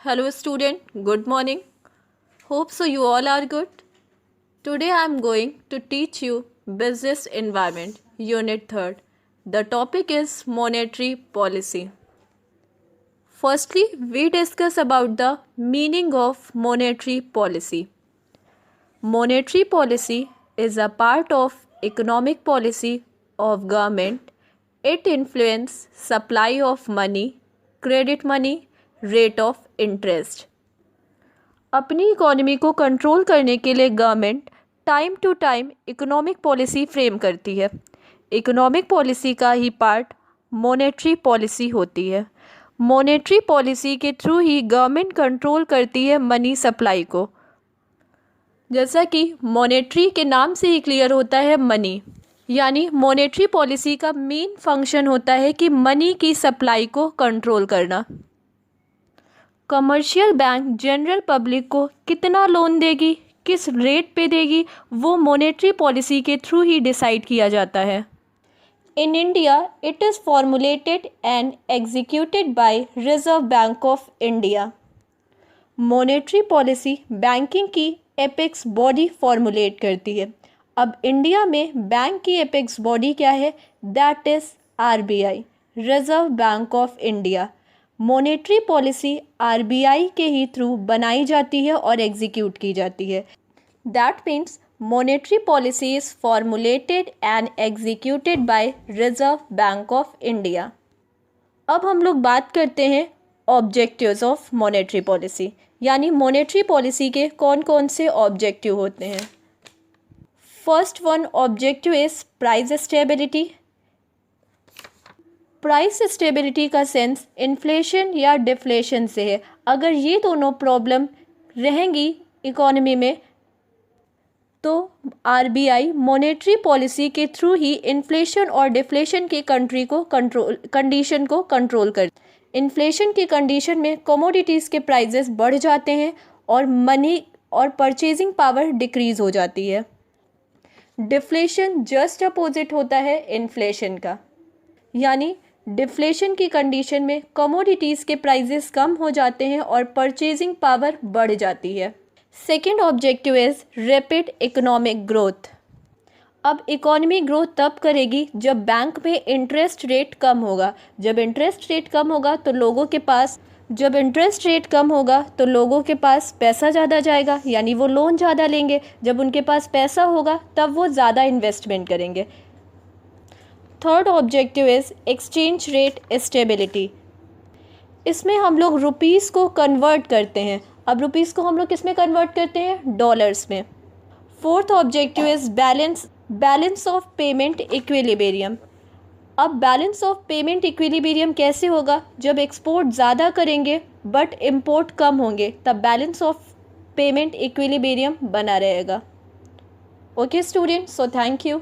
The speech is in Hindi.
Hello student, good morning. Hope so you all are good. Today I am going to teach you Business Environment, Unit 3rd. The topic is Monetary Policy. Firstly, we discuss about the meaning of monetary policy. Monetary policy is a part of economic policy of government. It influences supply of money, credit money, rate of interest. अपनी इकोनॉमी को कंट्रोल करने के लिए government time to time economic policy frame करती है। इकोनॉमिक पॉलिसी का ही पार्ट मॉनेटरी पॉलिसी होती है। मॉनेटरी पॉलिसी के थ्रू ही गवर्नमेंट कंट्रोल करती है मनी सप्लाई को। जैसा कि मॉनेटरी के नाम से ही क्लियर होता है मनी, यानी मॉनेटरी पॉलिसी का मेन फंक्शन होता है कि मनी की सप्लाई को कंट्रोल करना। कमर्शियल बैंक जनरल पब्लिक को कितना लोन देगी, किस रेट पे देगी, वो मॉनेटरी पॉलिसी के थ्रू ही डिसाइड किया जाता है। In India it is formulated and executed by reserve bank of India. Monetary policy banking की एपेक्स बॉडी फॉर्मुलेट करती है। अब इंडिया में बैंक की एपेक्स बॉडी क्या है? That is RBI, reserve bank of India. Monetary policy RBI के ही थ्रू बनाई जाती है और एग्जीक्यूट की जाती है। That means monetary policy is formulated and executed by reserve bank of India. अब हम लोग बात करते हैं ऑब्जेक्टिव्स ऑफ मॉनेटरी पॉलिसी, यानी मॉनेटरी पॉलिसी के कौन कौन से ऑब्जेक्टिव होते हैं। First one objective is price stability. Price stability का सेंस इन्फ्लेशन या डिफ्लेशन से है। अगर ये दोनों प्रॉब्लम रहेंगी इकोनॉमी में तो आरबीआई मॉनेटरी पॉलिसी के थ्रू ही इन्फ्लेशन और डिफ्लेशन की कंडीशन को कंट्रोल कर। इन्फ्लेशन की कंडीशन में कमोडिटीज़ के प्राइजेस बढ़ जाते हैं और मनी और परचेजिंग पावर डिक्रीज़ हो जाती है। डिफ्लेशन जस्ट अपोजिट होता है इन्फ्लेशन का, यानी डिफ्लेशन की कंडीशन में कमोडिटीज़ के प्राइजेस कम हो जाते हैं और परचेजिंग पावर बढ़ जाती है। Second objective is rapid economic growth. अब इकोनॉमी ग्रोथ तब करेगी जब बैंक में इंटरेस्ट रेट कम होगा। जब इंटरेस्ट रेट कम होगा तो लोगों के पास पैसा ज़्यादा जाएगा, यानी वो लोन ज़्यादा लेंगे। जब उनके पास पैसा होगा तब वो ज़्यादा इन्वेस्टमेंट करेंगे। Third objective is exchange rate stability. इसमें हम लोग रुपीज़ को कन्वर्ट करते हैं। अब रुपीज़ को हम लोग किस में कन्वर्ट करते हैं? डॉलर्स में। Fourth objective is balance of payment equilibrium. अब बैलेंस ऑफ पेमेंट इक्विलिब्रियम कैसे होगा? जब एक्सपोर्ट ज़्यादा करेंगे बट इम्पोर्ट कम होंगे, तब बैलेंस ऑफ पेमेंट इक्विलिब्रियम बना रहेगा। Okay student, so thank you.